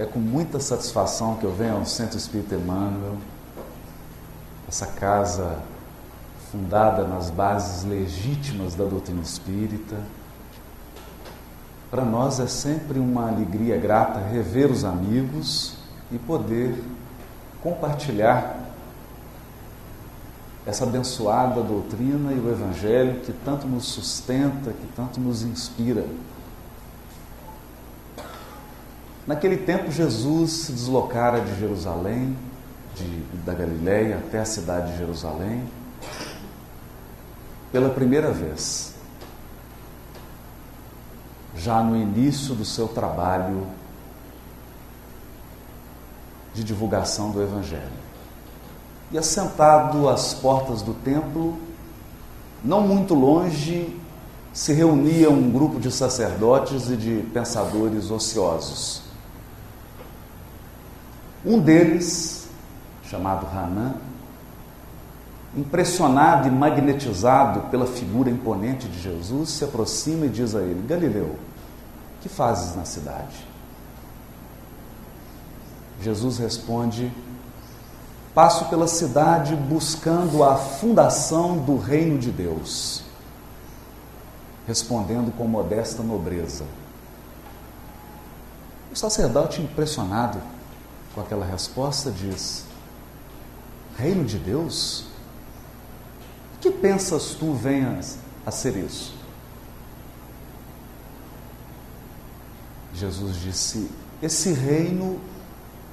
É com muita satisfação que eu venho ao Centro Espírita Emmanuel, essa casa fundada nas bases legítimas da doutrina espírita. Para nós é sempre uma alegria grata rever os amigos e poder compartilhar essa abençoada doutrina e o Evangelho que tanto nos sustenta, que tanto nos inspira. Naquele tempo, Jesus se deslocara de Jerusalém, da Galileia até a cidade de Jerusalém, pela primeira vez, já no início do seu trabalho de divulgação do Evangelho. E assentado às portas do templo, não muito longe, se reunia um grupo de sacerdotes e de pensadores ociosos. Um deles, chamado Hanan, impressionado e magnetizado pela figura imponente de Jesus, se aproxima e diz a ele: Galileu, que fazes na cidade? Jesus responde: passo pela cidade buscando a fundação do reino de Deus. Respondendo com modesta nobreza. O sacerdote, impressionado com aquela resposta, diz: reino de Deus? Que pensas tu venhas a ser isso? Jesus disse: esse reino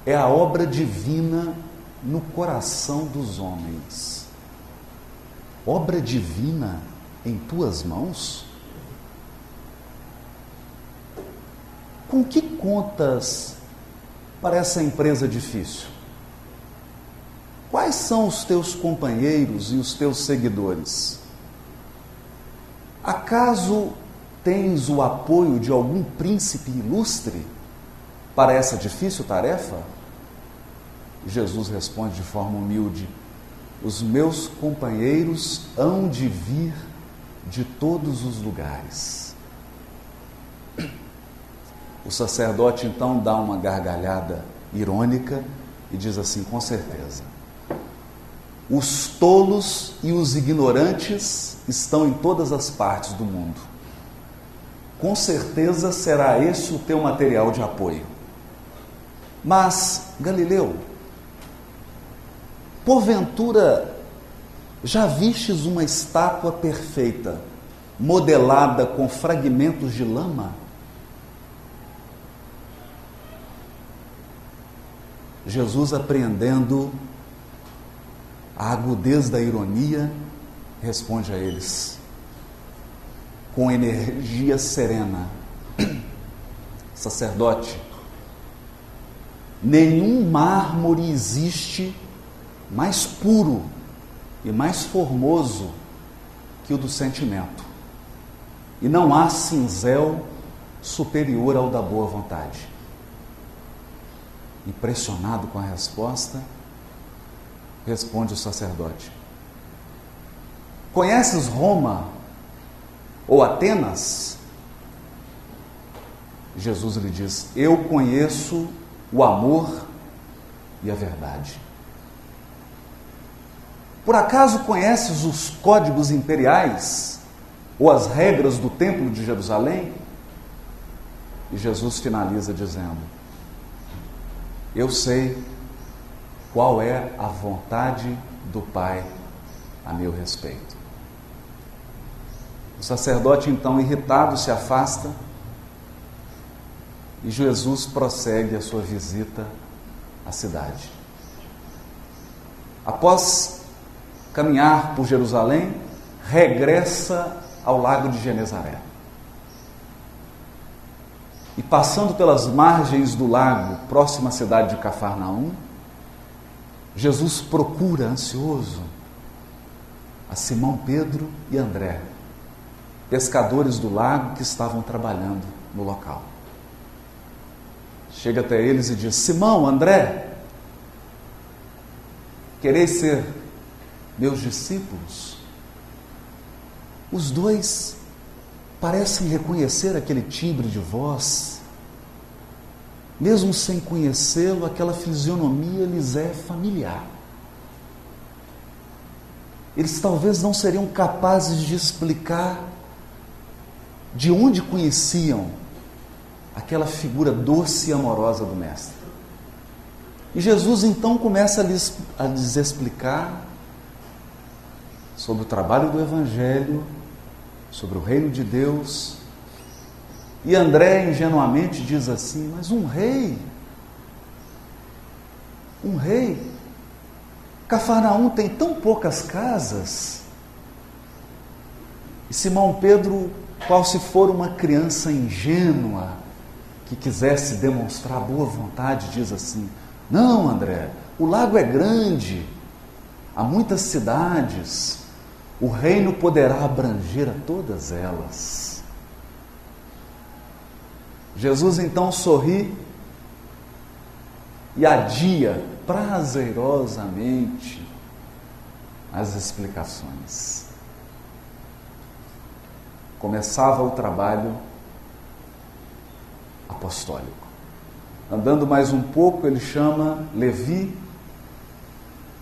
é a obra divina no coração dos homens. Obra divina em tuas mãos? Com que contas para essa empresa difícil? Quais são os teus companheiros e os teus seguidores? Acaso tens o apoio de algum príncipe ilustre para essa difícil tarefa? Jesus responde de forma humilde: os meus companheiros hão de vir de todos os lugares. O sacerdote então dá uma gargalhada irônica e diz assim: com certeza, os tolos e os ignorantes estão em todas as partes do mundo. Com certeza será esse o teu material de apoio. Mas, Galileu, porventura já vistes uma estátua perfeita, modelada com fragmentos de lama? Jesus, apreendendo a agudez da ironia, responde a eles com energia serena: sacerdote, nenhum mármore existe mais puro e mais formoso que o do sentimento, e não há cinzel superior ao da boa vontade. Impressionado com a resposta, responde o sacerdote: conheces Roma ou Atenas? Jesus lhe diz: eu conheço o amor e a verdade. Por acaso conheces os códigos imperiais ou as regras do templo de Jerusalém? E Jesus finaliza dizendo: eu sei qual é a vontade do Pai a meu respeito. O sacerdote, então, irritado, se afasta e Jesus prossegue a sua visita à cidade. Após caminhar por Jerusalém, regressa ao lago de Genezaré. E passando pelas margens do lago, próxima à cidade de Cafarnaum, Jesus procura, ansioso, a Simão Pedro e André, pescadores do lago que estavam trabalhando no local. Chega até eles e diz: Simão, André, quereis ser meus discípulos? Os dois parecem reconhecer aquele timbre de voz mesmo sem conhecê-lo, aquela fisionomia lhes é familiar. Eles talvez não seriam capazes de explicar de onde conheciam aquela figura doce e amorosa do Mestre. E Jesus então começa a lhes explicar sobre o trabalho do Evangelho, sobre o reino de Deus. E André ingenuamente diz assim: mas um rei, Cafarnaum tem tão poucas casas. E Simão Pedro, qual se for uma criança ingênua que quisesse demonstrar boa vontade, diz assim: não, André, o lago é grande, há muitas cidades, o reino poderá abranger a todas elas. Jesus então sorri e adia prazerosamente as explicações. Começava o trabalho apostólico. Andando mais um pouco, ele chama Levi,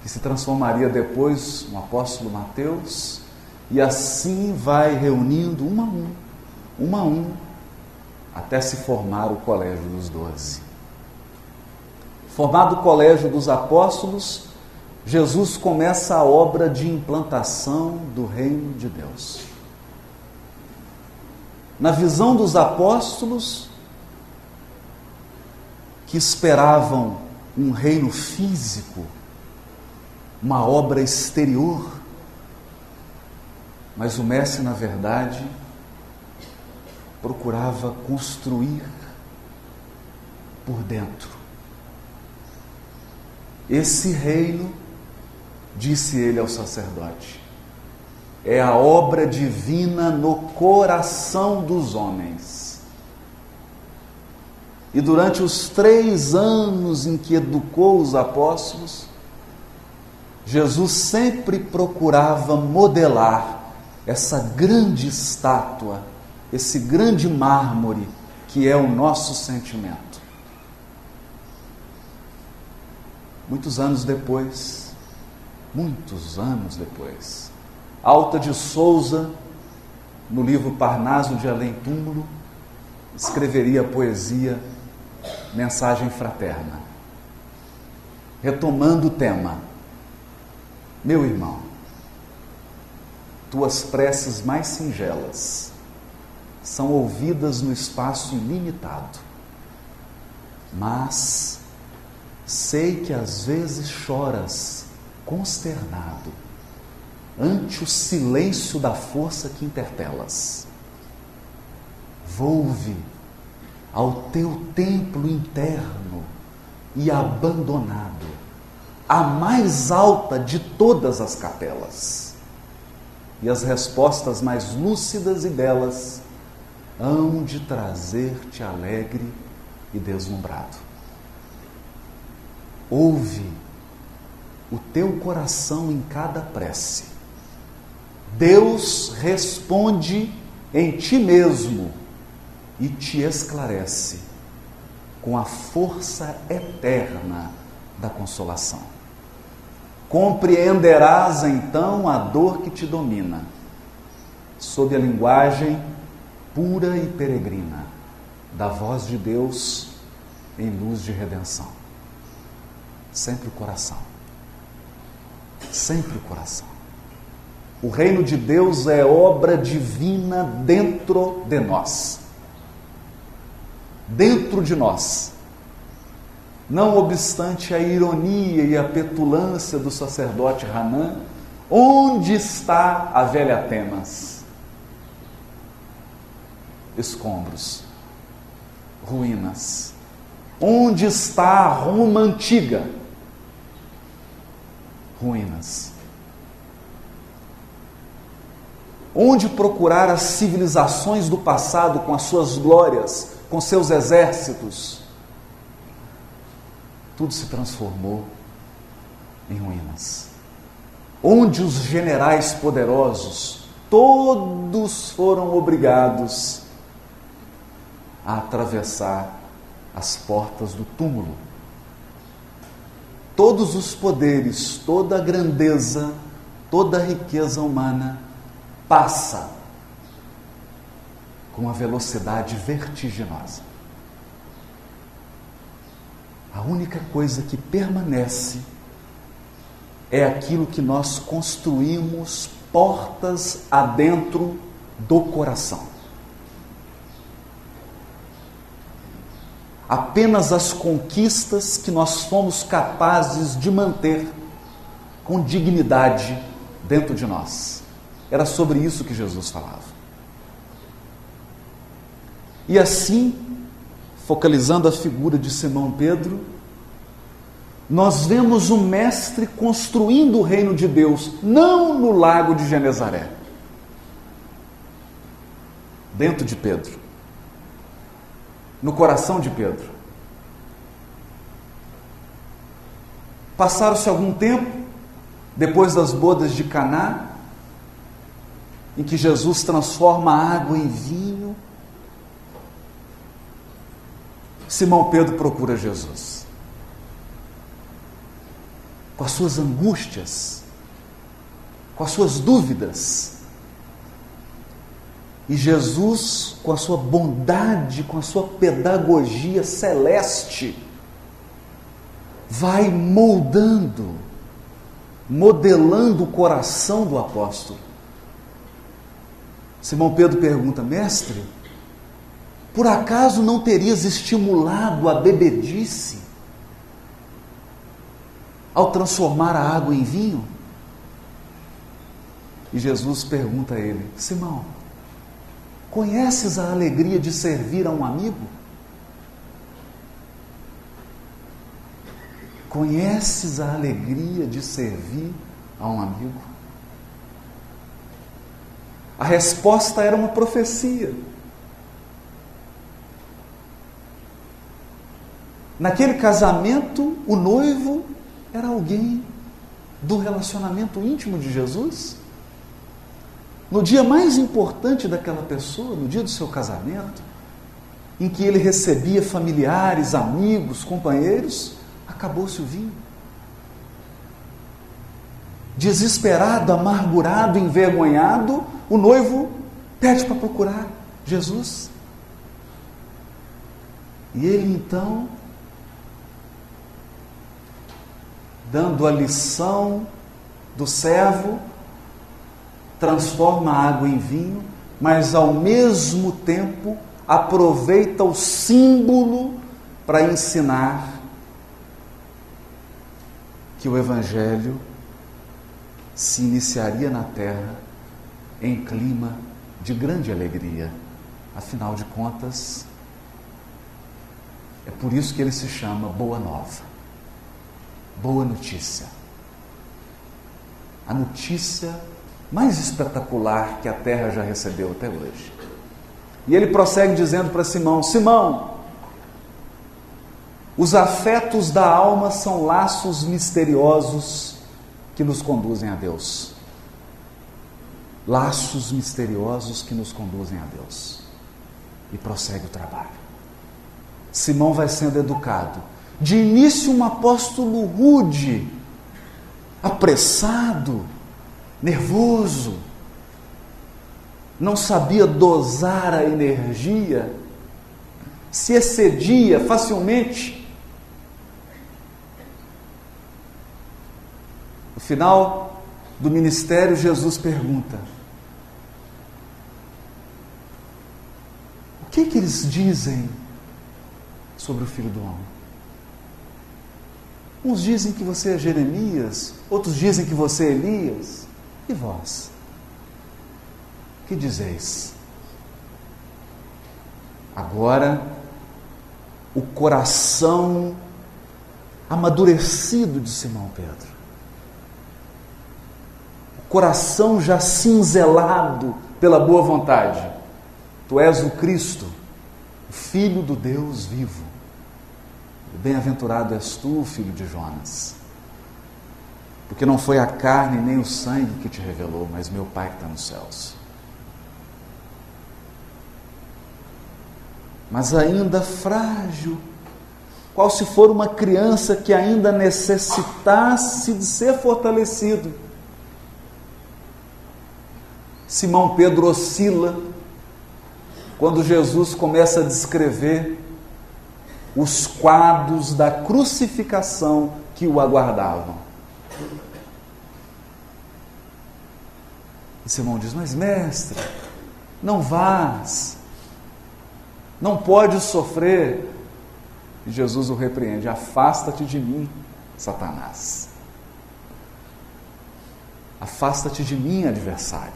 que se transformaria depois no apóstolo Mateus, e assim vai reunindo um a um, até se formar o colégio dos 12. Formado o colégio dos apóstolos, Jesus começa a obra de implantação do reino de Deus. Na visão dos apóstolos, que esperavam um reino físico, uma obra exterior, mas o Mestre, na verdade, procurava construir por dentro. Esse reino, disse ele ao sacerdote, é a obra divina no coração dos homens. E durante os 3 anos em que educou os apóstolos, Jesus sempre procurava modelar essa grande estátua, esse grande mármore que é o nosso sentimento. Muitos anos depois, Alta de Souza, no livro Parnaso de Além Túmulo, escreveria a poesia Mensagem Fraterna, retomando o tema: meu irmão, tuas preces mais singelas são ouvidas no espaço ilimitado, mas sei que às vezes choras consternado ante o silêncio da força que interpelas. Volve ao teu templo interno e abandonado, a mais alta de todas as capelas, e as respostas mais lúcidas e belas hão de trazer-te alegre e deslumbrado. Ouve o teu coração em cada prece. Deus responde em ti mesmo e te esclarece com a força eterna da consolação. Compreenderás então a dor que te domina, sob a linguagem pura e peregrina da voz de Deus em luz de redenção. Sempre o coração. Sempre o coração. O reino de Deus é obra divina dentro de nós. Dentro de nós. Não obstante a ironia e a petulância do sacerdote Hanan, onde está a velha Atenas? Escombros, ruínas. Onde está a Roma antiga? Ruínas. Onde procurar as civilizações do passado com as suas glórias, com seus exércitos? Tudo se transformou em ruínas. Onde os generais poderosos, todos foram obrigados a atravessar as portas do túmulo. Todos os poderes, toda a grandeza, toda a riqueza humana passa com uma velocidade vertiginosa. A única coisa que permanece é aquilo que nós construímos portas adentro do coração. Apenas as conquistas que nós fomos capazes de manter com dignidade dentro de nós. Era sobre isso que Jesus falava. E assim, focalizando a figura de Simão Pedro, nós vemos o Mestre construindo o reino de Deus, não no lago de Genezaré, dentro de Pedro, no coração de Pedro. Passaram-se algum tempo, depois das bodas de Caná, em que Jesus transforma a água em vinho, Simão Pedro procura Jesus. Com as suas angústias, com as suas dúvidas. E Jesus, com a sua bondade, com a sua pedagogia celeste, vai moldando, modelando o coração do apóstolo. Simão Pedro pergunta: mestre, por acaso não terias estimulado a bebedice ao transformar a água em vinho? E Jesus pergunta a ele: Simão, conheces a alegria de servir a um amigo? Conheces a alegria de servir a um amigo? A resposta era uma profecia. Naquele casamento, o noivo era alguém do relacionamento íntimo de Jesus. No dia mais importante daquela pessoa, no dia do seu casamento, em que ele recebia familiares, amigos, companheiros, acabou-se o vinho. Desesperado, amargurado, envergonhado, o noivo pede para procurar Jesus. E ele então, dando a lição do servo, transforma a água em vinho, mas ao mesmo tempo aproveita o símbolo para ensinar que o Evangelho se iniciaria na terra em clima de grande alegria. Afinal de contas, é por isso que ele se chama Boa Nova, Boa Notícia. A notícia mais espetacular que a terra já recebeu até hoje. E ele prossegue dizendo para Simão: Simão, os afetos da alma são laços misteriosos que nos conduzem a Deus. Laços misteriosos que nos conduzem a Deus. E prossegue o trabalho. Simão vai sendo educado. De início, um apóstolo rude, apressado, nervoso, não sabia dosar a energia, se excedia facilmente. No final do ministério, Jesus pergunta: o que eles dizem sobre o Filho do Homem? Uns dizem que você é Jeremias, outros dizem que você é Elias. E vós? Que dizeis? Agora, o coração amadurecido de Simão Pedro, o coração já cinzelado pela boa vontade: tu és o Cristo, o Filho do Deus vivo. Bem-aventurado és tu, filho de Jonas, porque não foi a carne nem o sangue que te revelou, mas meu Pai que está nos céus. Mas ainda frágil, qual se for uma criança que ainda necessitasse de ser fortalecido. Simão Pedro oscila quando Jesus começa a descrever os quadros da crucificação que o aguardavam. E Simão diz: mas mestre, não vás, não podes sofrer. E Jesus o repreende: afasta-te de mim, Satanás. Afasta-te de mim, adversário.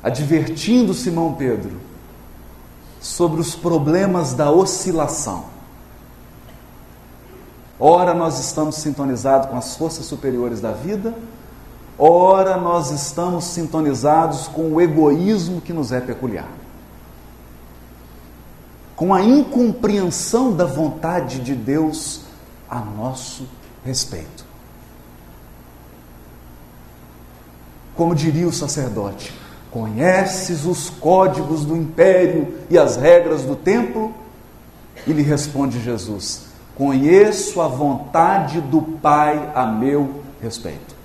Advertindo Simão Pedro sobre os problemas da oscilação. Ora nós estamos sintonizados com as forças superiores da vida, ora nós estamos sintonizados com o egoísmo que nos é peculiar, com a incompreensão da vontade de Deus a nosso respeito. Como diria o sacerdote: conheces os códigos do império e as regras do templo? E lhe responde Jesus: conheço a vontade do Pai a meu respeito.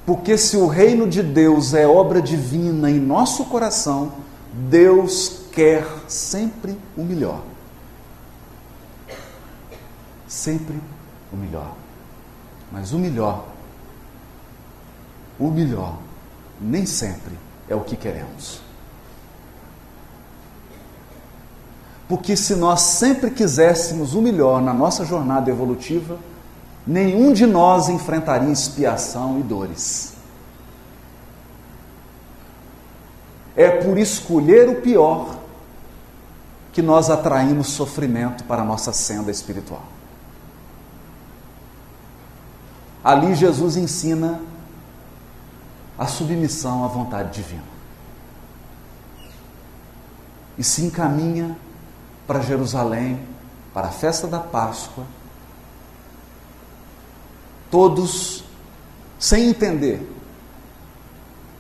Porque se o reino de Deus é obra divina em nosso coração, Deus quer sempre o melhor. Sempre o melhor. Mas o melhor nem sempre é o que queremos. Porque se nós sempre quiséssemos o melhor na nossa jornada evolutiva, nenhum de nós enfrentaria expiação e dores. É por escolher o pior que nós atraímos sofrimento para a nossa senda espiritual. Ali Jesus ensina a submissão à vontade divina. E se encaminha para Jerusalém, para a festa da Páscoa, todos sem entender,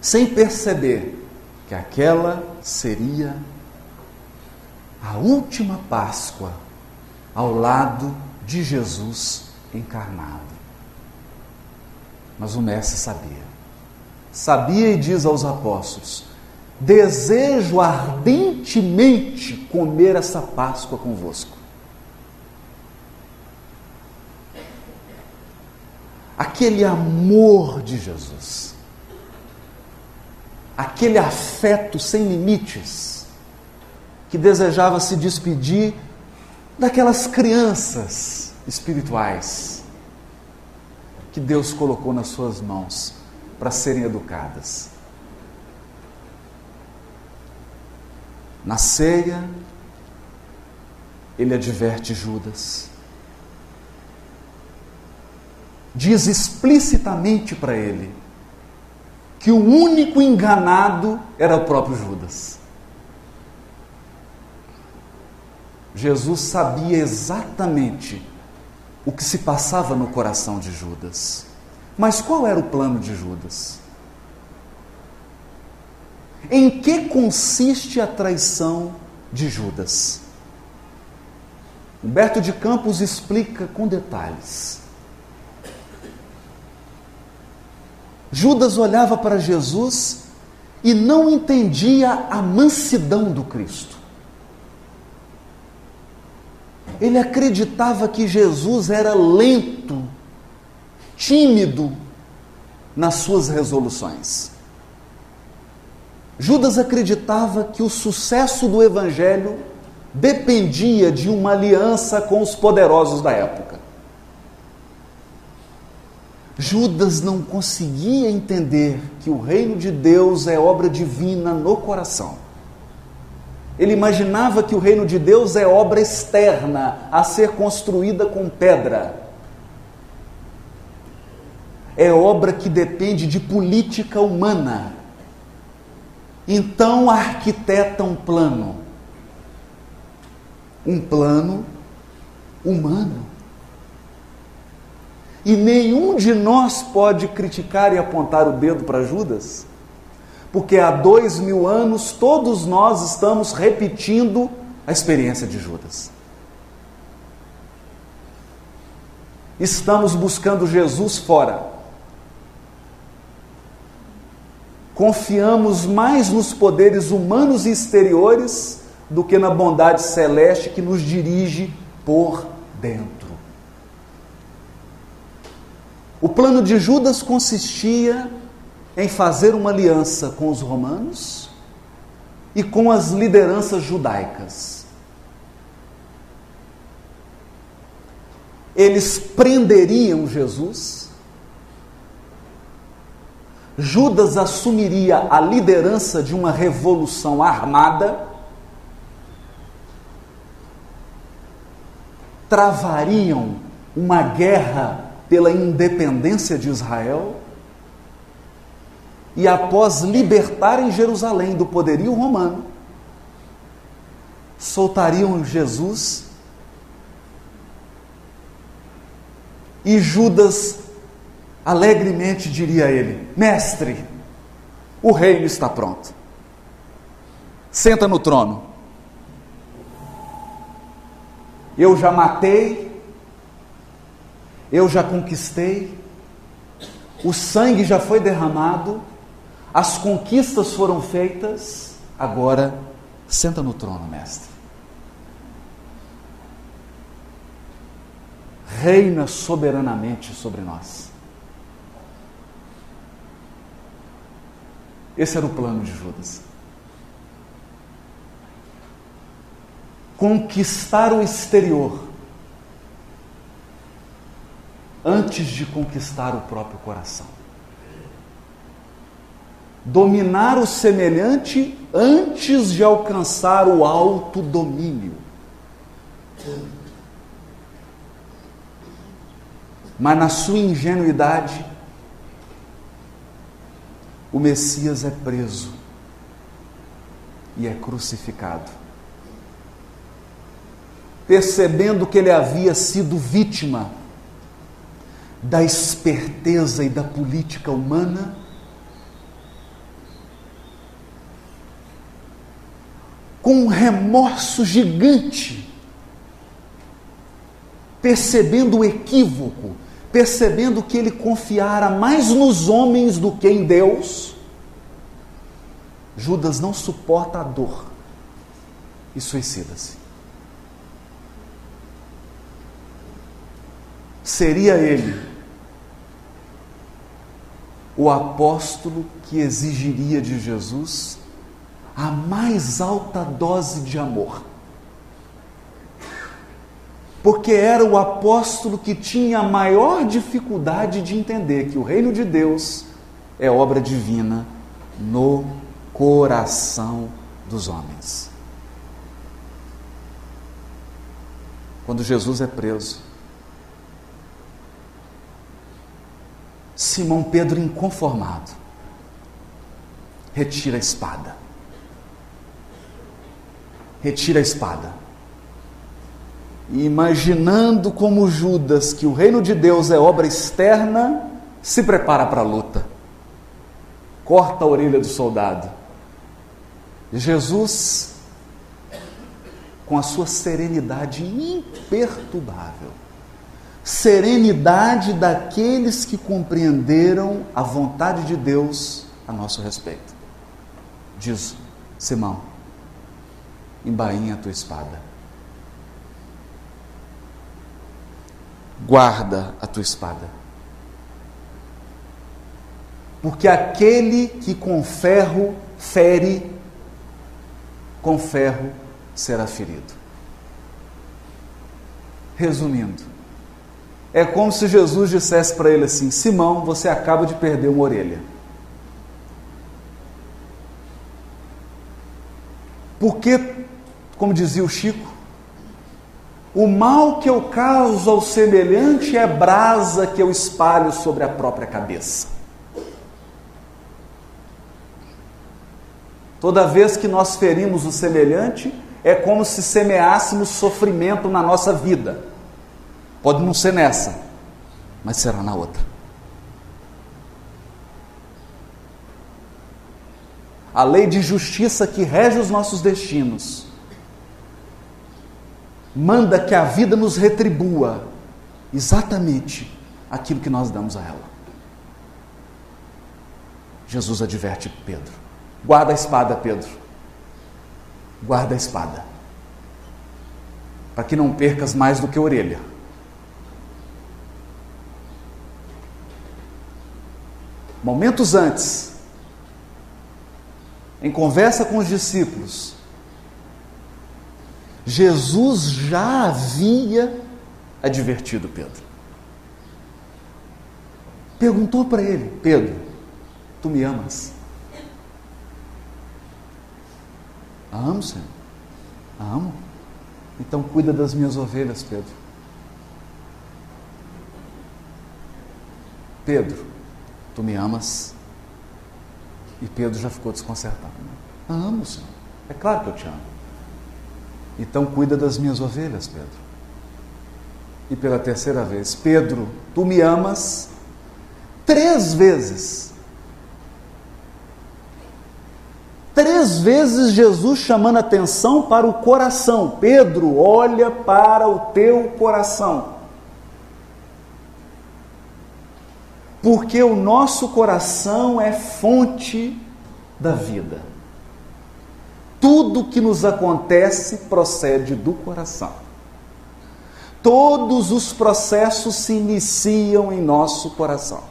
sem perceber que aquela seria a última Páscoa ao lado de Jesus encarnado. Mas o mestre sabia e diz aos apóstolos: desejo ardentemente comer essa Páscoa convosco. Aquele amor de Jesus, aquele afeto sem limites, que desejava se despedir daquelas crianças espirituais que Deus colocou nas suas mãos para serem educadas. Na ceia, ele adverte Judas. Diz explicitamente para ele que o único enganado era o próprio Judas. Jesus sabia exatamente o que se passava no coração de Judas. Mas qual era o plano de Judas? Em que consiste a traição de Judas? Humberto de Campos explica com detalhes. Judas olhava para Jesus e não entendia a mansidão do Cristo. Ele acreditava que Jesus era lento, tímido nas suas resoluções. Judas acreditava que o sucesso do Evangelho dependia de uma aliança com os poderosos da época. Judas não conseguia entender que o reino de Deus é obra divina no coração. Ele imaginava que o reino de Deus é obra externa, a ser construída com pedra. É obra que depende de política humana. Então arquiteta um plano humano. E nenhum de nós pode criticar e apontar o dedo para Judas, porque há 2000 anos todos nós estamos repetindo a experiência de Judas. Estamos buscando Jesus fora. Confiamos mais nos poderes humanos e exteriores do que na bondade celeste que nos dirige por dentro. O plano de Judas consistia em fazer uma aliança com os romanos e com as lideranças judaicas. Eles prenderiam Jesus. Judas assumiria a liderança de uma revolução armada, travariam uma guerra pela independência de Israel e, após libertarem Jerusalém do poderio romano, soltariam Jesus e Judas alegremente diria a ele: mestre, o reino está pronto. Senta no trono. Eu já matei, eu já conquistei, o sangue já foi derramado, as conquistas foram feitas, agora senta no trono, mestre. Reina soberanamente sobre nós. Esse era o plano de Judas. Conquistar o exterior antes de conquistar o próprio coração. Dominar o semelhante antes de alcançar o autodomínio. Mas na sua ingenuidade, o Messias é preso e é crucificado. Percebendo que ele havia sido vítima da esperteza e da política humana, com um remorso gigante, percebendo o equívoco, percebendo que ele confiara mais nos homens do que em Deus, Judas não suporta a dor e suicida-se. Seria ele o apóstolo que exigiria de Jesus a mais alta dose de amor. Porque era o apóstolo que tinha a maior dificuldade de entender que o reino de Deus é obra divina no coração dos homens. Quando Jesus é preso, Simão Pedro, inconformado, retira a espada. Retira a espada. E imaginando como Judas que o reino de Deus é obra externa, se prepara para a luta. Corta a orelha do soldado. Jesus, com a sua serenidade imperturbável, serenidade daqueles que compreenderam a vontade de Deus a nosso respeito, diz: Simão, embainha a tua espada, guarda a tua espada, porque aquele que com ferro fere, com ferro será ferido. Resumindo, é como se Jesus dissesse para ele assim: Simão, você acaba de perder uma orelha. Porque, como dizia o Chico, o mal que eu causo ao semelhante é brasa que eu espalho sobre a própria cabeça. Toda vez que nós ferimos o semelhante, é como se semeássemos sofrimento na nossa vida. Pode não ser nessa, mas será na outra. a lei de justiça que rege os nossos destinos, manda que a vida nos retribua exatamente aquilo que nós damos a ela. Jesus adverte Pedro: guarda a espada, Pedro, guarda a espada, para que não percas mais do que a orelha. Momentos antes, em conversa com os discípulos, Jesus já havia advertido Pedro. Perguntou para ele: Pedro, tu me amas? Amo, Senhor. Amo. Então cuida das minhas ovelhas, Pedro. Pedro, tu me amas? E Pedro já ficou desconcertado. Amo, Senhor. É claro que eu te amo. Então cuida das minhas ovelhas, Pedro. E pela terceira vez: Pedro, tu me amas? 3 vezes. 3 vezes Jesus chamando atenção para o coração. Pedro, olha para o teu coração. Porque o nosso coração é fonte da vida. Tudo que nos acontece procede do coração. Todos os processos se iniciam em nosso coração.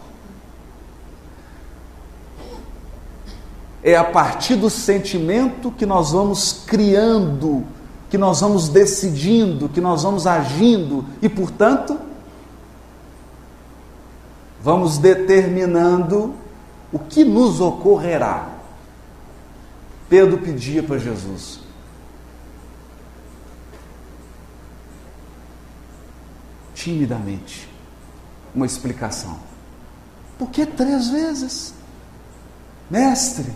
É a partir do sentimento que nós vamos criando, que nós vamos decidindo, que nós vamos agindo e, portanto, vamos determinando o que nos ocorrerá. Pedro pedia para Jesus: timidamente, uma explicação. Por que 3 vezes? Mestre,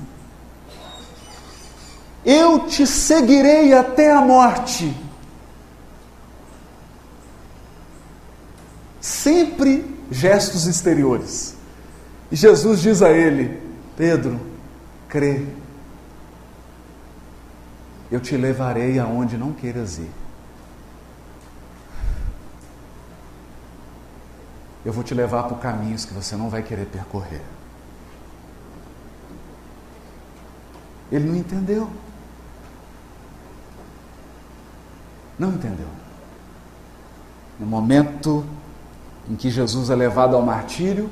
eu te seguirei até a morte. Sempre gestos exteriores. E Jesus diz a ele: Pedro, crê, eu te levarei aonde não queiras ir. Eu vou te levar por caminhos que você não vai querer percorrer. Ele não entendeu. Não entendeu. No momento em que Jesus é levado ao martírio,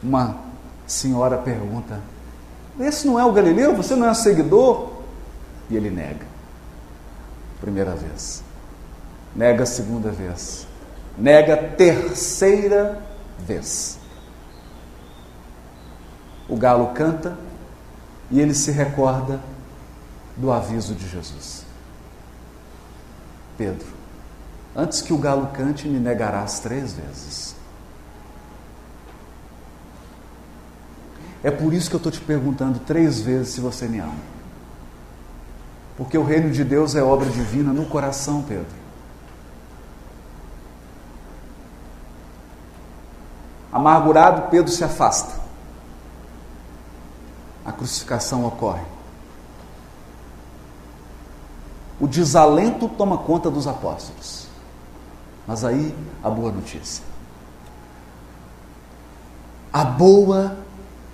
uma senhora pergunta: esse não é o Galileu? Você não é seguidor? E ele nega. Primeira vez. Nega a segunda vez. Nega a terceira vez. O galo canta e ele se recorda do aviso de Jesus: Pedro, antes que o galo cante, me negarás 3 vezes. É por isso que eu estou te perguntando 3 vezes se você me ama. Porque o reino de Deus é obra divina no coração, Pedro. Amargurado, Pedro se afasta. A crucificação ocorre. O desalento toma conta dos apóstolos. Mas aí, a boa notícia. A boa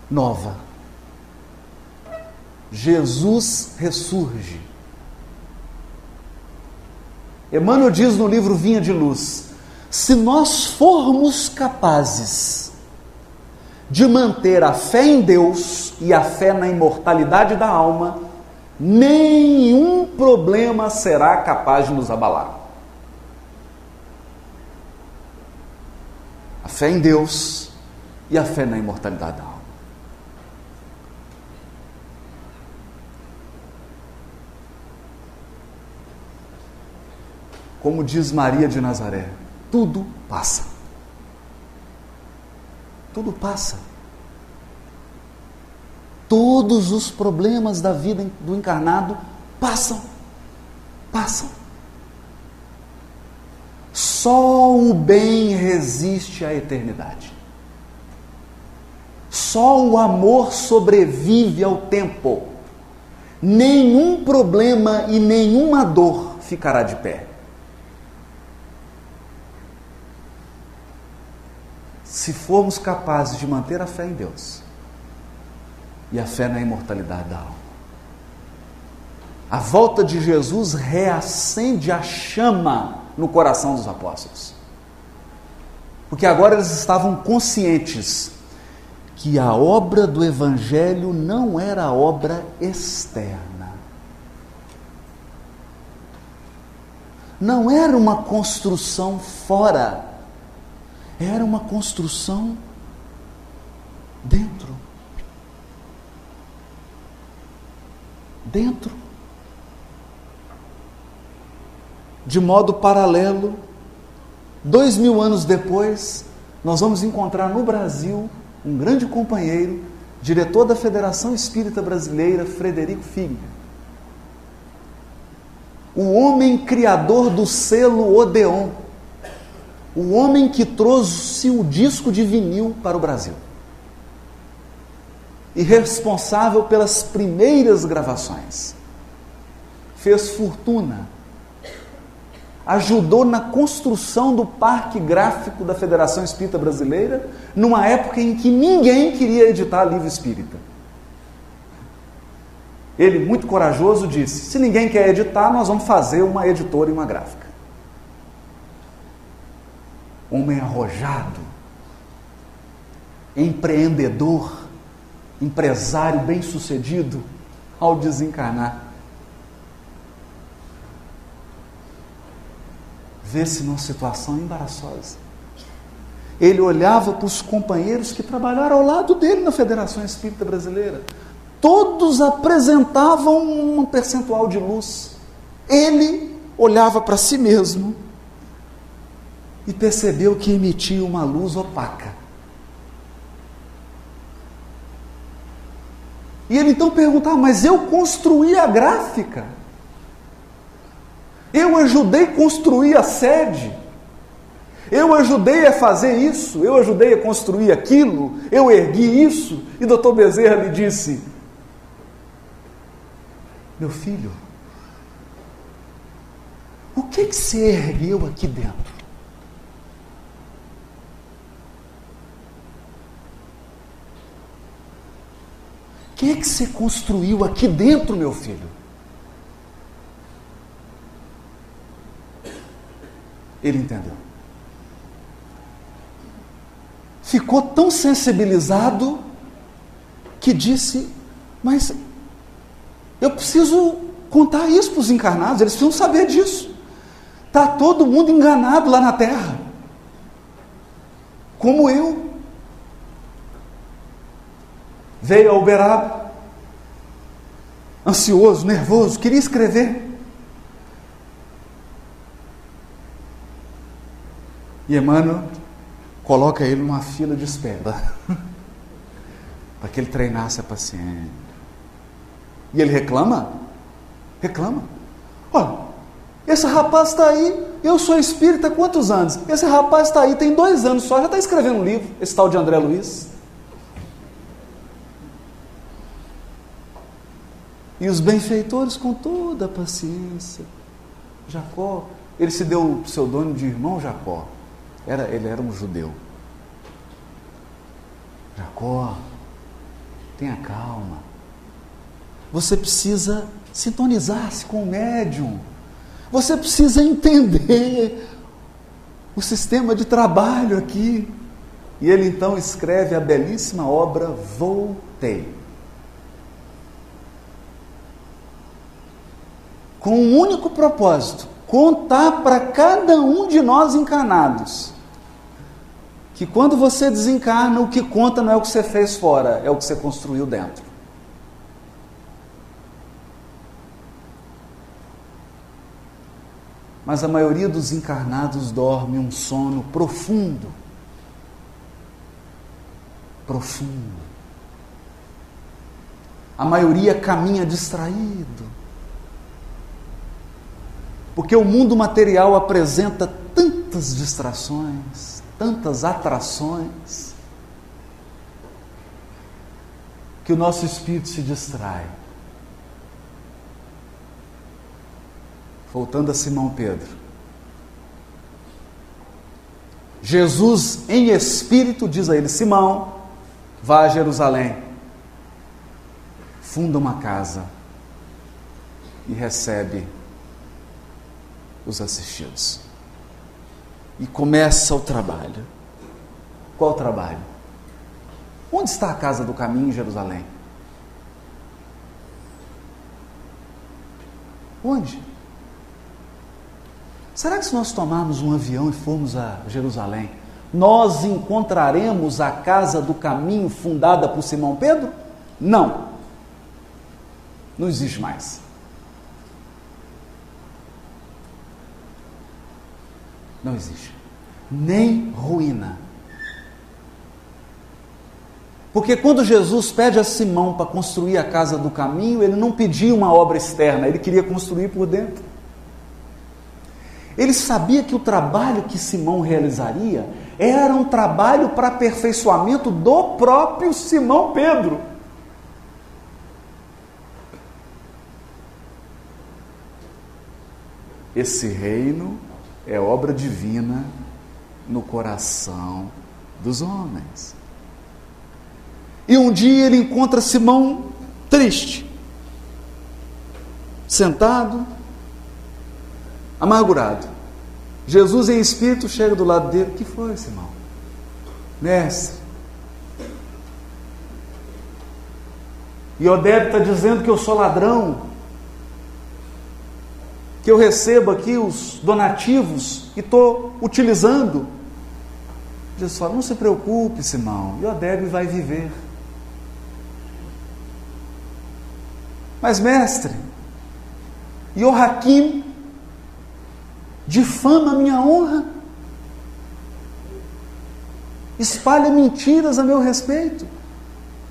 nova. Jesus ressurge. Emmanuel diz no livro Vinha de Luz: se nós formos capazes de manter a fé em Deus e a fé na imortalidade da alma, nenhum problema será capaz de nos abalar. A fé em Deus e a fé na imortalidade da alma. Como diz Maria de Nazaré, tudo passa. Tudo passa. Todos os problemas da vida do encarnado passam. Passam. Só o bem resiste à eternidade. Só o amor sobrevive ao tempo. Nenhum problema e nenhuma dor ficará de pé. Se formos capazes de manter a fé em Deus e a fé na imortalidade da alma. A volta de Jesus reacende a chama no coração dos apóstolos. Porque agora eles estavam conscientes que a obra do Evangelho não era obra externa. Não era uma construção fora. Era uma construção dentro. Dentro. De modo paralelo, 2000 anos depois, nós vamos encontrar no Brasil um grande companheiro, diretor da Federação Espírita Brasileira, Frederico Figner. O homem criador do selo Odeon. O homem que trouxe o disco de vinil para o Brasil. E responsável pelas primeiras gravações. Fez fortuna. Ajudou na construção do parque gráfico da Federação Espírita Brasileira, numa época em que ninguém queria editar livro espírita. Ele, muito corajoso, disse: se ninguém quer editar, nós vamos fazer uma editora e uma gráfica. Homem arrojado, empreendedor, empresário bem-sucedido, ao desencarnar, vê-se numa situação embaraçosa. Ele olhava para os companheiros que trabalharam ao lado dele na Federação Espírita Brasileira. Todos apresentavam um percentual de luz. Ele olhava para si mesmo e percebeu que emitia uma luz opaca. E ele então perguntava: mas eu construí a gráfica? Eu ajudei a construir a sede, eu ajudei a fazer isso, eu ajudei a construir aquilo, eu ergui isso. E Dr. Bezerra lhe disse: meu filho, o que você ergueu aqui dentro? O que você construiu aqui dentro, meu filho? Ele entendeu. Ficou tão sensibilizado que disse: mas eu preciso contar isso para os encarnados, eles precisam saber disso. Está todo mundo enganado lá na Terra, como eu. Veio a Uberaba, ansioso, nervoso, queria escrever. E Emmanuel coloca ele numa fila de espera, para que ele treinasse a paciência. E ele reclama? Reclama. Olha, esse rapaz está aí, eu sou espírita há quantos anos? Esse rapaz está aí, tem 2 anos só, já está escrevendo um livro, esse tal de André Luiz. E os benfeitores, com toda a paciência, Jacó, ele se deu o pseudônimo de irmão Jacó. Ele era um judeu. Jacó, tenha calma. Você precisa sintonizar-se com o médium. Você precisa entender o sistema de trabalho aqui. E ele então escreve a belíssima obra Voltei. Com um único propósito: contar para cada um de nós encarnados que quando você desencarna, o que conta não é o que você fez fora, é o que você construiu dentro. Mas a maioria dos encarnados dorme um sono profundo. Profundo. A maioria caminha distraído. Porque o mundo material apresenta tantas distrações, tantas atrações, que o nosso espírito se distrai. Voltando a Simão Pedro. Jesus, em espírito, diz a ele: Simão, vá a Jerusalém, funda uma casa e recebe os assistidos. E começa o trabalho. Qual trabalho? Onde está a casa do caminho em Jerusalém? Onde? Será que se nós tomarmos um avião e formos a Jerusalém, nós encontraremos a casa do caminho fundada por Simão Pedro? Não. Não existe mais. Não existe. Nem ruína. Porque quando Jesus pede a Simão para construir a casa do caminho, ele não pedia uma obra externa, ele queria construir por dentro. Ele sabia que o trabalho que Simão realizaria era um trabalho para aperfeiçoamento do próprio Simão Pedro. Esse reino é obra divina no coração dos homens. E um dia ele encontra Simão triste, sentado, amargurado. Jesus em espírito chega do lado dele: o que foi, Simão? Mestre, Iodebe está dizendo que eu sou ladrão, que eu recebo aqui os donativos e estou utilizando. Jesus fala: não se preocupe, Simão, Iodebe vai viver. Mas mestre, Joaquim difama a minha honra, espalha mentiras a meu respeito.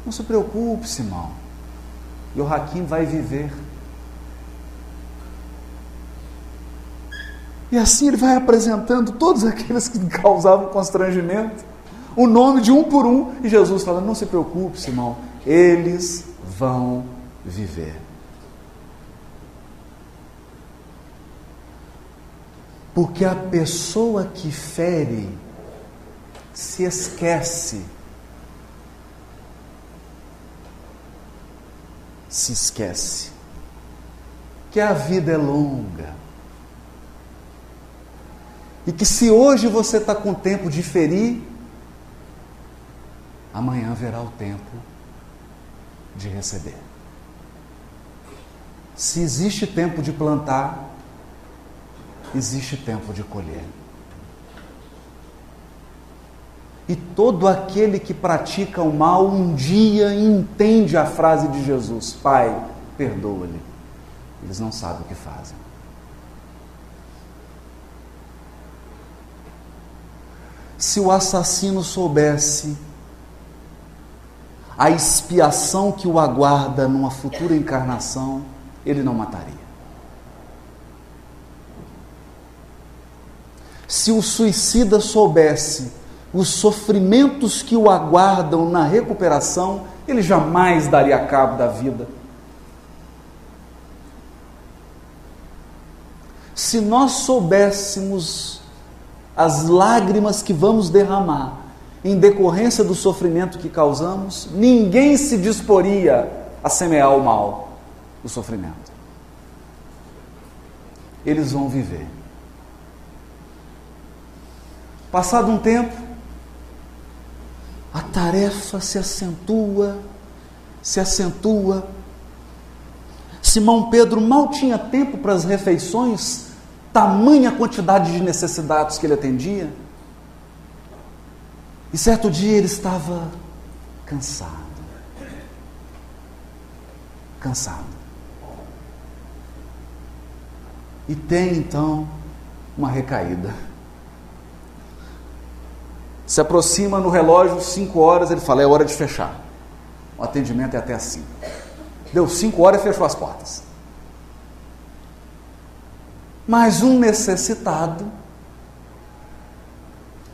Não se preocupe, Simão, Joaquim vai viver. E assim ele vai apresentando todos aqueles que causavam constrangimento, o nome de um por um, e Jesus fala: não se preocupe, Simão, eles vão viver. Porque a pessoa que fere se esquece. Se esquece que a vida é longa. E que se hoje você está com tempo de ferir, amanhã haverá o tempo de receber. Se existe tempo de plantar, existe tempo de colher. E todo aquele que pratica o mal um dia entende a frase de Jesus: Pai, perdoa-lhe, eles não sabem o que fazem. Se o assassino soubesse a expiação que o aguarda numa futura encarnação, ele não mataria. Se o suicida soubesse os sofrimentos que o aguardam na recuperação, ele jamais daria cabo da vida. Se nós soubéssemos as lágrimas que vamos derramar em decorrência do sofrimento que causamos, ninguém se disporia a semear o mal, o sofrimento. Eles vão viver. Passado um tempo, a tarefa se acentua. Simão Pedro mal tinha tempo para as refeições, tamanha quantidade de necessidades que ele atendia. E certo dia ele estava cansado. E tem então uma recaída. Se aproxima no relógio 5 horas, ele fala: é hora de fechar. O atendimento é até às 5. Deu 5 horas e fechou as portas. Mas um necessitado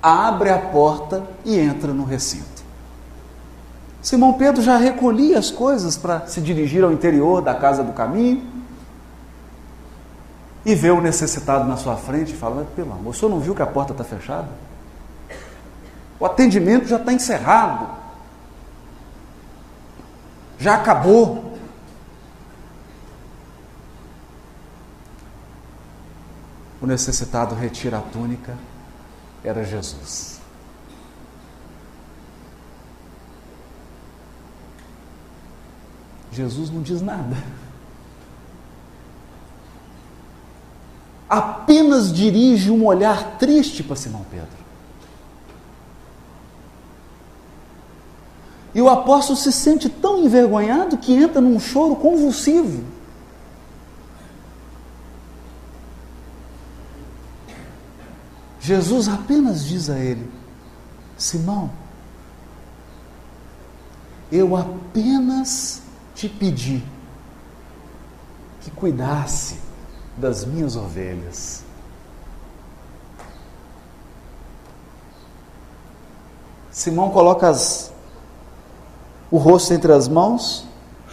abre a porta e entra no recinto. Simão Pedro já recolhia as coisas para se dirigir ao interior da casa do caminho e vê o necessitado na sua frente e fala: pelo amor, o senhor não viu que a porta está fechada? O atendimento já está encerrado, já acabou. O necessitado retira a túnica, era Jesus. Jesus não diz nada. Apenas dirige um olhar triste para Simão Pedro. E o apóstolo se sente tão envergonhado que entra num choro convulsivo. Jesus apenas diz a ele: Simão, eu apenas te pedi que cuidasse das minhas ovelhas. Simão coloca o rosto entre as mãos,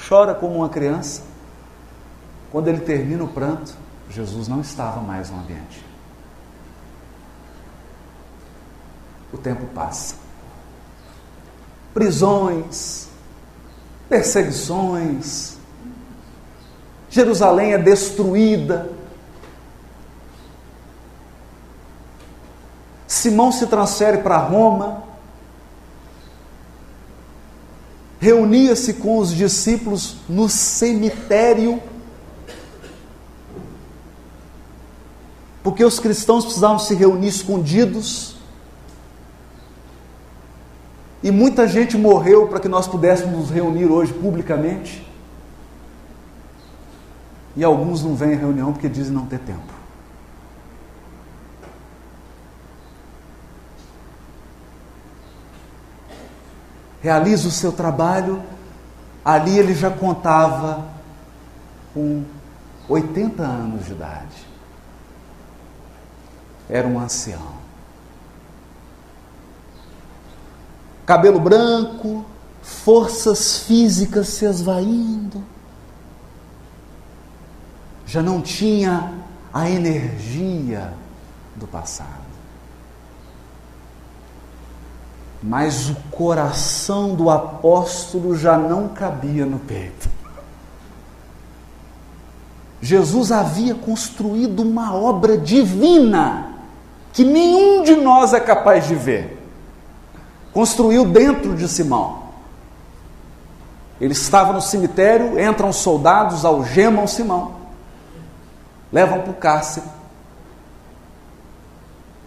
chora como uma criança. Quando ele termina o pranto, Jesus não estava mais no ambiente. O tempo passa. Prisões, perseguições, Jerusalém é destruída. Simão se transfere para Roma, reunia-se com os discípulos no cemitério, porque os cristãos precisavam se reunir escondidos, e muita gente morreu para que nós pudéssemos nos reunir hoje publicamente. E alguns não vêm à reunião porque dizem não ter tempo. Realiza o seu trabalho. Ali ele já contava com 80 anos de idade. Era um ancião. Cabelo branco, forças físicas se esvaindo. Já não tinha a energia do passado. Mas o coração do apóstolo já não cabia no peito. Jesus havia construído uma obra divina que nenhum de nós é capaz de ver. Construiu dentro de Simão. Ele estava no cemitério, entram soldados, algemam Simão, levam para o cárcere.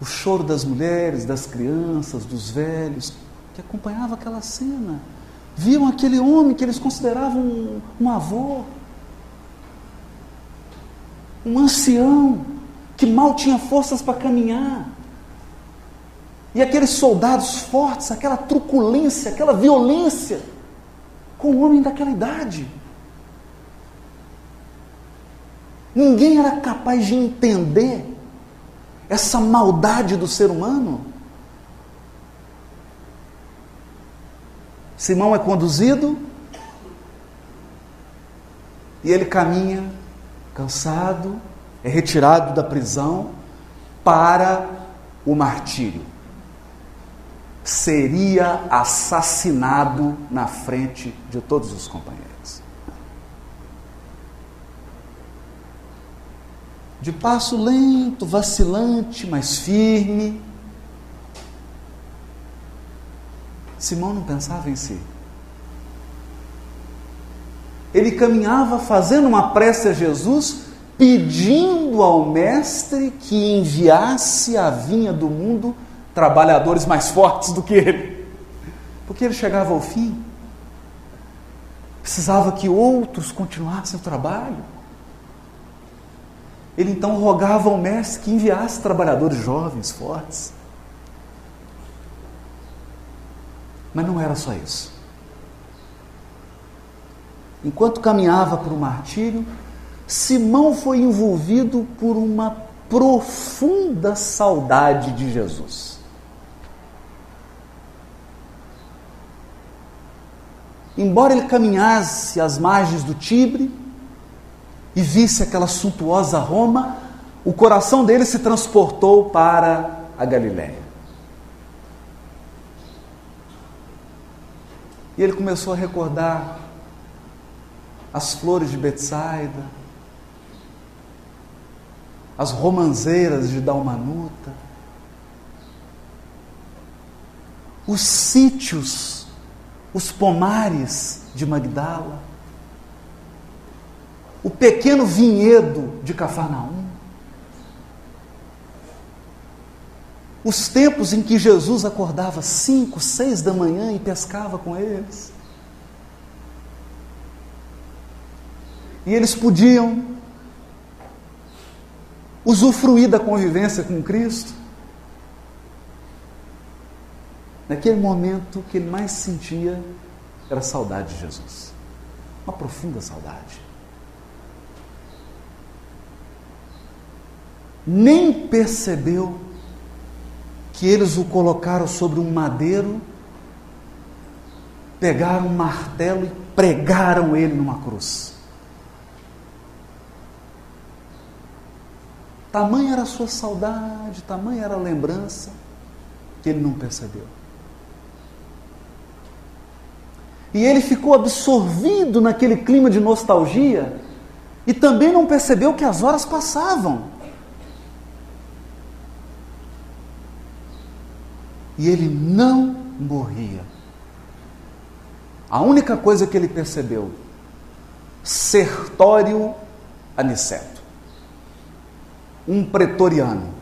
O choro das mulheres, das crianças, dos velhos, que acompanhavam aquela cena, viam aquele homem que eles consideravam um avô, um ancião, que mal tinha forças para caminhar. E aqueles soldados fortes, aquela truculência, aquela violência, com o homem daquela idade. Ninguém era capaz de entender essa maldade do ser humano. Simão é conduzido e ele caminha cansado, é retirado da prisão para o martírio. Seria assassinado na frente de todos os companheiros. De passo lento, vacilante, mas firme, Simão não pensava em si. Ele caminhava fazendo uma prece a Jesus, pedindo ao Mestre que enviasse à vinha do mundo trabalhadores mais fortes do que ele. Porque ele chegava ao fim, precisava que outros continuassem o trabalho. Ele então rogava ao Mestre que enviasse trabalhadores jovens, fortes. Mas não era só isso. Enquanto caminhava para o martírio, Simão foi envolvido por uma profunda saudade de Jesus. embora ele caminhasse às margens do Tibre e visse aquela suntuosa Roma, o coração dele se transportou para a Galiléia. E ele começou a recordar as flores de Betsaida, as romãzeiras de Dalmanuta, os sítios, os pomares de Magdala, o pequeno vinhedo de Cafarnaum, os tempos em que Jesus acordava 5, 6 da manhã e pescava com eles. E eles podiam usufruir da convivência com Cristo. Naquele momento, o que ele mais sentia era saudade de Jesus. Uma profunda saudade. Nem percebeu que eles o colocaram sobre um madeiro, pegaram um martelo e pregaram ele numa cruz. Tamanha era a sua saudade, tamanha era a lembrança, que ele não percebeu. E ele ficou absorvido naquele clima de nostalgia e também não percebeu que as horas passavam. E ele não morria. A única coisa que ele percebeu: Sertório Aniceto, um pretoriano,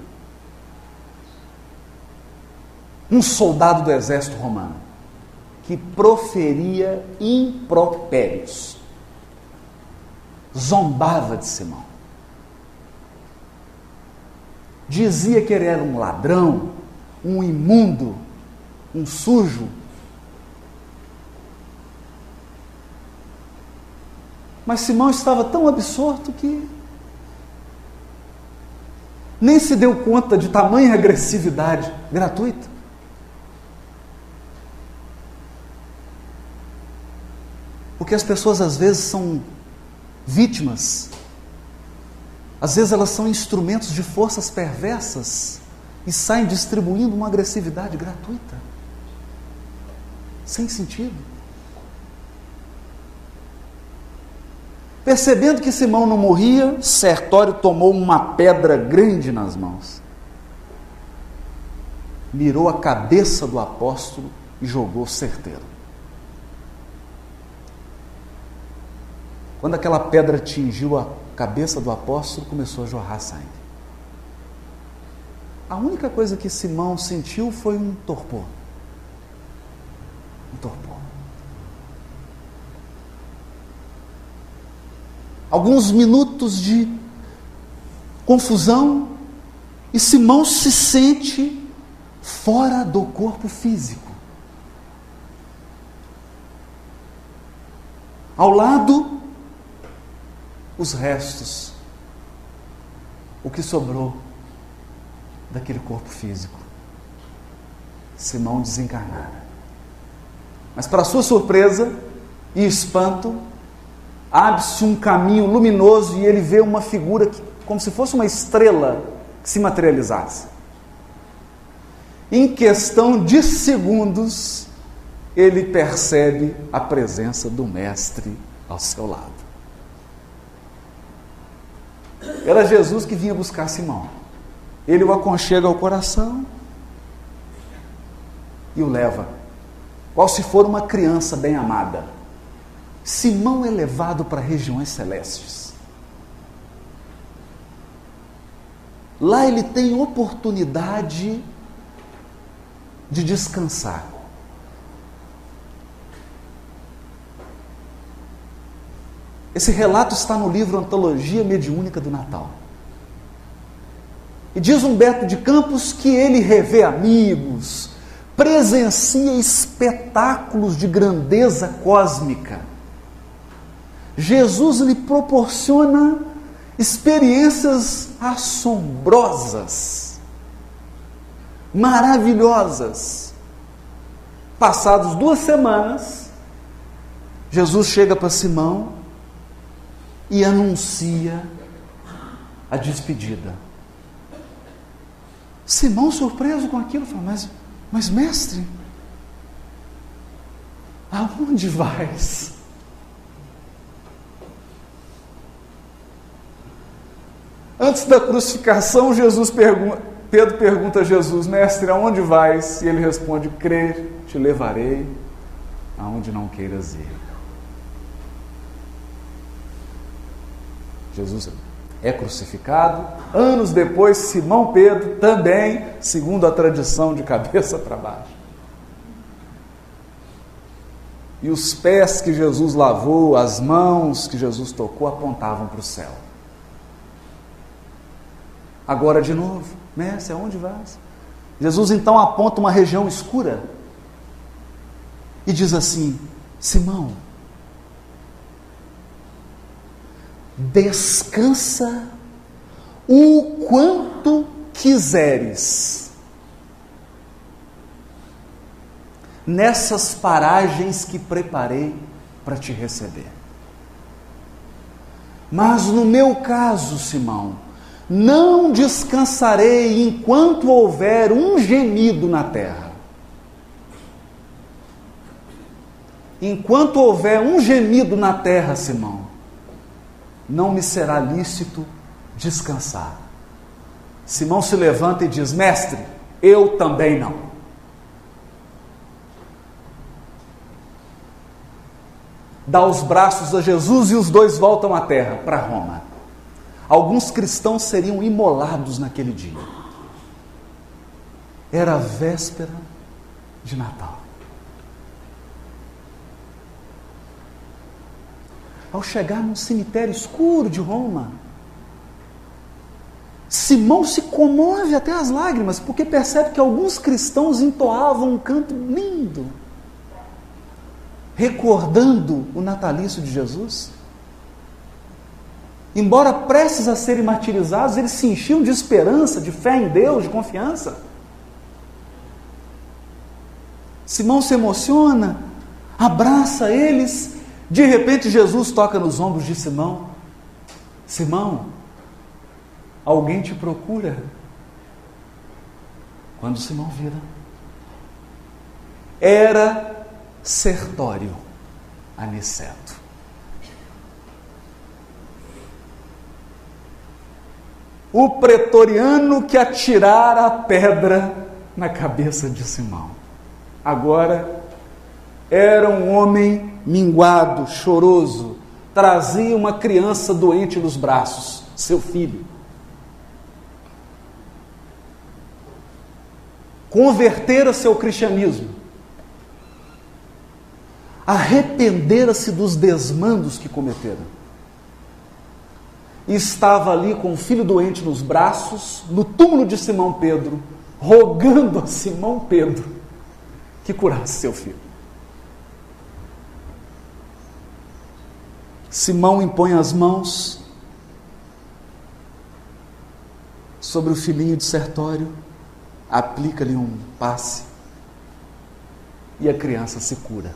um soldado do exército romano, que proferia impropérios, zombava de Simão, dizia que ele era um ladrão, um imundo, um sujo. Mas Simão estava tão absorto que nem se deu conta de tamanha agressividade gratuita. Porque as pessoas às vezes são vítimas, às vezes elas são instrumentos de forças perversas e saem distribuindo uma agressividade gratuita, sem sentido. Percebendo que Simão não morria, Sertório tomou uma pedra grande nas mãos, mirou a cabeça do apóstolo e jogou certeiro. Quando aquela pedra atingiu a cabeça do apóstolo, começou a jorrar sangue. A única coisa que Simão sentiu foi um torpor. Um torpor. Alguns minutos de confusão e Simão se sente fora do corpo físico. Ao lado, os restos, o que sobrou daquele corpo físico. Simão desencarnara. Mas para sua surpresa e espanto, abre-se um caminho luminoso e ele vê uma figura que, como se fosse uma estrela que se materializasse. Em questão de segundos, ele percebe a presença do Mestre ao seu lado. Era Jesus que vinha buscar Simão. Ele o aconchega ao coração e o leva, qual se for uma criança bem amada. Simão é levado para regiões celestes. Lá ele tem oportunidade de descansar. Esse relato está no livro Antologia Mediúnica do Natal. E diz Humberto de Campos que ele revê amigos, presencia espetáculos de grandeza cósmica. Jesus lhe proporciona experiências assombrosas, maravilhosas. Passados 2 semanas, Jesus chega para Simão e anuncia a despedida. Simão, surpreso com aquilo, fala: mas mestre, aonde vais? Antes da crucificação, Pedro pergunta a Jesus: mestre, aonde vais? E ele responde: crer, te levarei aonde não queiras ir. Jesus é crucificado. Anos depois, Simão Pedro também, segundo a tradição, de cabeça para baixo. E os pés que Jesus lavou, as mãos que Jesus tocou, apontavam para o céu. Agora de novo: mestre, aonde vais? Jesus então aponta uma região escura e diz assim: Simão, descansa o quanto quiseres nessas paragens que preparei para te receber. Mas no meu caso, Simão, não descansarei enquanto houver um gemido na terra. Enquanto houver um gemido na terra, Simão, não me será lícito descansar. Simão se levanta e diz: mestre, eu também não. Dá os braços a Jesus e os dois voltam à terra, para Roma. Alguns cristãos seriam imolados naquele dia. Era a véspera de Natal. Ao chegar num cemitério escuro de Roma, Simão se comove até as lágrimas, porque percebe que alguns cristãos entoavam um canto lindo, recordando o natalício de Jesus. Embora prestes a serem martirizados, eles se enchiam de esperança, de fé em Deus, de confiança. Simão se emociona, abraça eles. De repente, Jesus toca nos ombros de Simão: Simão, alguém te procura. Quando Simão vira, era Sertório Aniceto. O pretoriano que atirara a pedra na cabeça de Simão. Agora era um homem minguado, choroso, trazia uma criança doente nos braços, seu filho. Convertera-se ao cristianismo, arrependera-se dos desmandos que cometeram. E estava ali com o filho doente nos braços, no túmulo de Simão Pedro, rogando a Simão Pedro que curasse seu filho. Simão impõe as mãos sobre o filhinho de Sertório, aplica-lhe um passe e a criança se cura.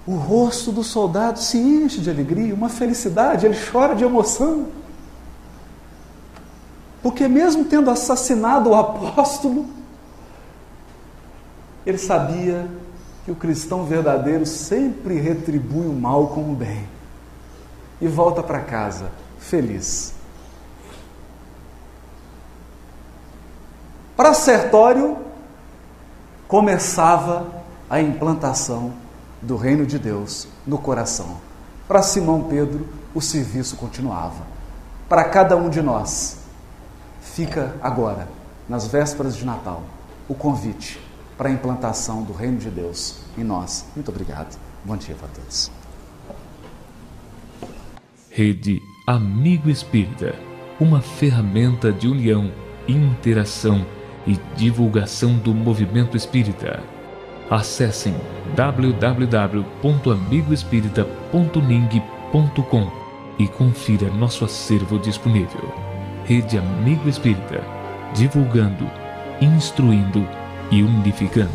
O rosto do soldado se enche de alegria, uma felicidade, ele chora de emoção. Porque mesmo tendo assassinado o apóstolo, ele sabia que o cristão verdadeiro sempre retribui o mal com o bem e volta para casa feliz. Para Sertório, começava a implantação do reino de Deus no coração. Para Simão Pedro, o serviço continuava. Para cada um de nós, fica agora, nas vésperas de Natal, o convite para a implantação do reino de Deus em nós. Muito obrigado. Bom dia para todos. Rede Amigo Espírita, uma ferramenta de união, interação e divulgação do movimento espírita. Acessem www.amigoespírita.ning.com e confira nosso acervo disponível. Rede Amigo Espírita, divulgando, instruindo e unificando.